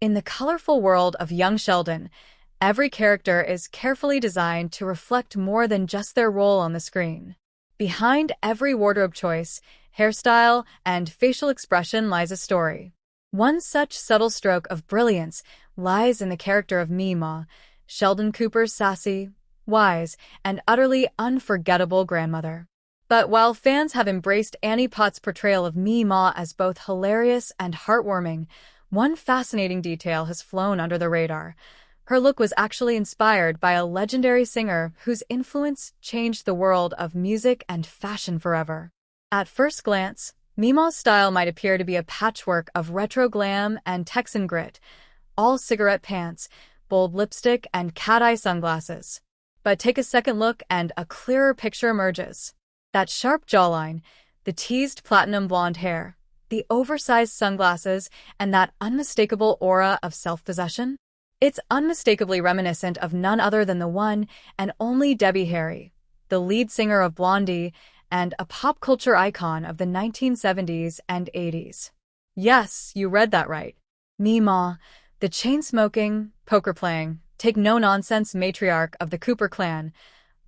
In the colorful world of young Sheldon, every character is carefully designed to reflect more than just their role on the screen. Behind every wardrobe choice, hairstyle, and facial expression lies a story. One such subtle stroke of brilliance lies in the character of Meemaw, Sheldon Cooper's sassy, wise, and utterly unforgettable grandmother. But while fans have embraced Annie Potts' portrayal of Meemaw as both hilarious and heartwarming, one fascinating detail has flown under the radar. Her look was actually inspired by a legendary singer whose influence changed the world of music and fashion forever. At first glance, Meemaw's style might appear to be a patchwork of retro glam and Texan grit, all cigarette pants, bold lipstick, and cat-eye sunglasses. But take a second look and a clearer picture emerges. That sharp jawline, the teased platinum blonde hair, the oversized sunglasses, and that unmistakable aura of self-possession? It's unmistakably reminiscent of none other than the one and only Debbie Harry, the lead singer of Blondie and a pop culture icon of the 1970s and 80s. Yes, you read that right. Meemaw, the chain-smoking, poker-playing, take-no-nonsense matriarch of the Cooper clan,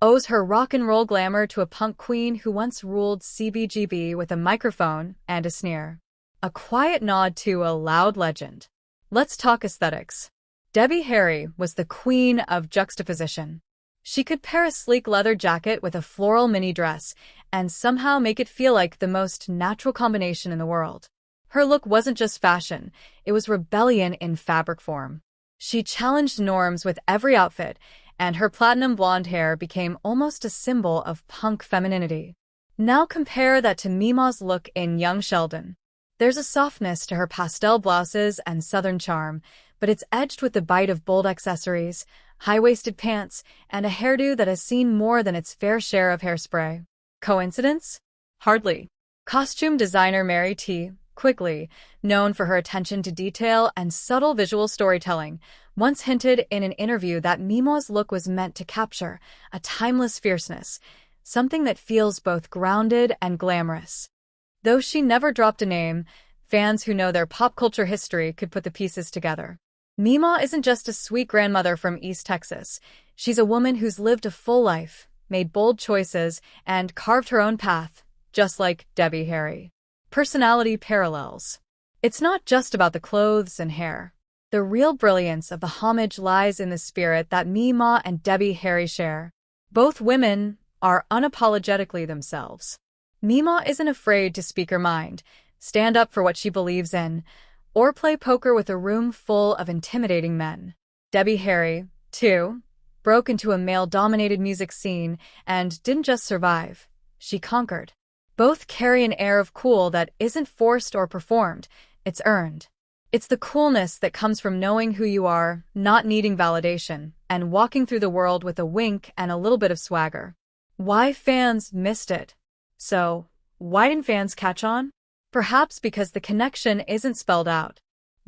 owes her rock-and-roll glamour to a punk queen who once ruled CBGB with a microphone and a sneer. A quiet nod to a loud legend. Let's talk aesthetics. Debbie Harry was the queen of juxtaposition. She could pair a sleek leather jacket with a floral mini dress and somehow make it feel like the most natural combination in the world. Her look wasn't just fashion, it was rebellion in fabric form. She challenged norms with every outfit, and her platinum blonde hair became almost a symbol of punk femininity. Now compare that to Meemaw's look in Young Sheldon. There's a softness to her pastel blouses and southern charm, but it's edged with the bite of bold accessories, high-waisted pants, and a hairdo that has seen more than its fair share of hairspray. Coincidence? Hardly. Costume designer Mary T. Quigley, known for her attention to detail and subtle visual storytelling, once hinted in an interview that Meemaw's look was meant to capture a timeless fierceness, something that feels both grounded and glamorous. Though she never dropped a name, fans who know their pop culture history could put the pieces together. Meemaw isn't just a sweet grandmother from East Texas. She's a woman who's lived a full life, made bold choices, and carved her own path, just like Debbie Harry. Personality parallels. It's not just about the clothes and hair. The real brilliance of the homage lies in the spirit that Meemaw and Debbie Harry share. Both women are unapologetically themselves. Meemaw isn't afraid to speak her mind, stand up for what she believes in, or play poker with a room full of intimidating men. Debbie Harry, too, broke into a male-dominated music scene and didn't just survive, she conquered. Both carry an air of cool that isn't forced or performed, it's earned. It's the coolness that comes from knowing who you are, not needing validation, and walking through the world with a wink and a little bit of swagger. Why fans missed it? So, why didn't fans catch on? Perhaps because the connection isn't spelled out.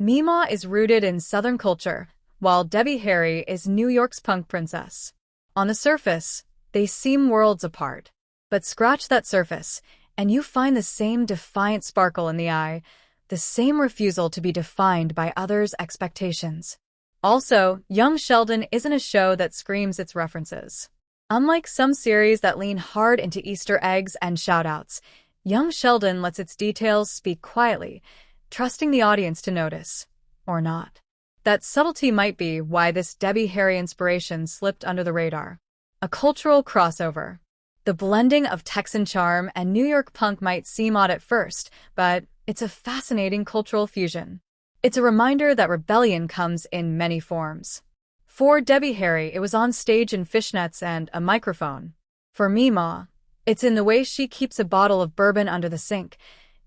Meemaw is rooted in Southern culture, while Debbie Harry is New York's punk princess. On the surface, they seem worlds apart. But scratch that surface, and you find the same defiant sparkle in the eye, the same refusal to be defined by others' expectations. Also, Young Sheldon isn't a show that screams its references. Unlike some series that lean hard into Easter eggs and shout-outs, Young Sheldon lets its details speak quietly, trusting the audience to notice, or not. That subtlety might be why this Debbie Harry inspiration slipped under the radar. A cultural crossover. The blending of Texan charm and New York punk might seem odd at first, but it's a fascinating cultural fusion. It's a reminder that rebellion comes in many forms. For Debbie Harry, it was on stage in fishnets and a microphone. For Meemaw, it's in the way she keeps a bottle of bourbon under the sink,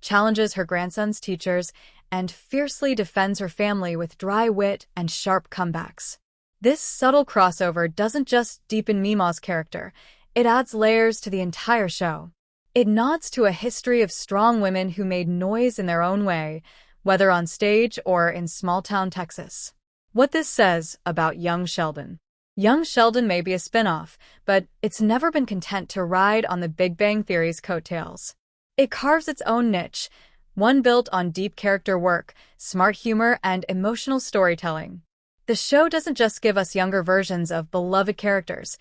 challenges her grandson's teachers, and fiercely defends her family with dry wit and sharp comebacks. This subtle crossover doesn't just deepen Meemaw's character, it adds layers to the entire show. It nods to a history of strong women who made noise in their own way, whether on stage or in small-town Texas. What this says about Young Sheldon. Young Sheldon may be a spin-off, but it's never been content to ride on the Big Bang Theory's coattails. It carves its own niche, one built on deep character work, smart humor, and emotional storytelling. The show doesn't just give us younger versions of beloved characters.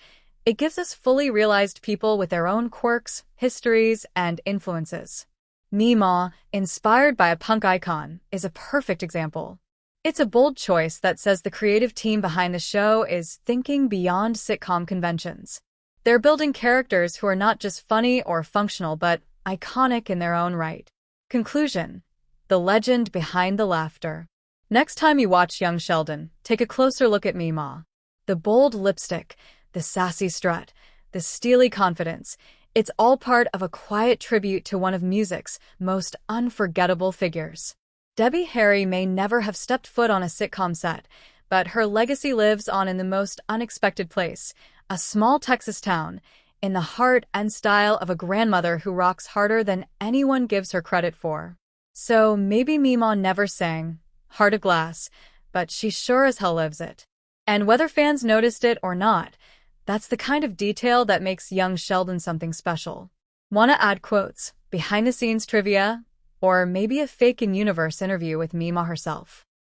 It gives us fully realized people with their own quirks, histories, and influences. Mima, inspired by a punk icon, is a perfect example. It's a bold choice that says the creative team behind the show is thinking beyond sitcom conventions. They're building characters who are not just funny or functional but iconic in their own right. Conclusion: the legend behind the laughter. Next time you watch Young Sheldon, take a closer look at Mima. The bold lipstick, the sassy strut, the steely confidence, it's all part of a quiet tribute to one of music's most unforgettable figures. Debbie Harry may never have stepped foot on a sitcom set, but her legacy lives on in the most unexpected place, a small Texas town, in the heart and style of a grandmother who rocks harder than anyone gives her credit for. So maybe Mima never sang Heart of Glass, but she sure as hell lives it. And whether fans noticed it or not, that's the kind of detail that makes Young Sheldon something special. Wanna add quotes, behind-the-scenes trivia, or maybe a fake in-universe interview with Mima herself?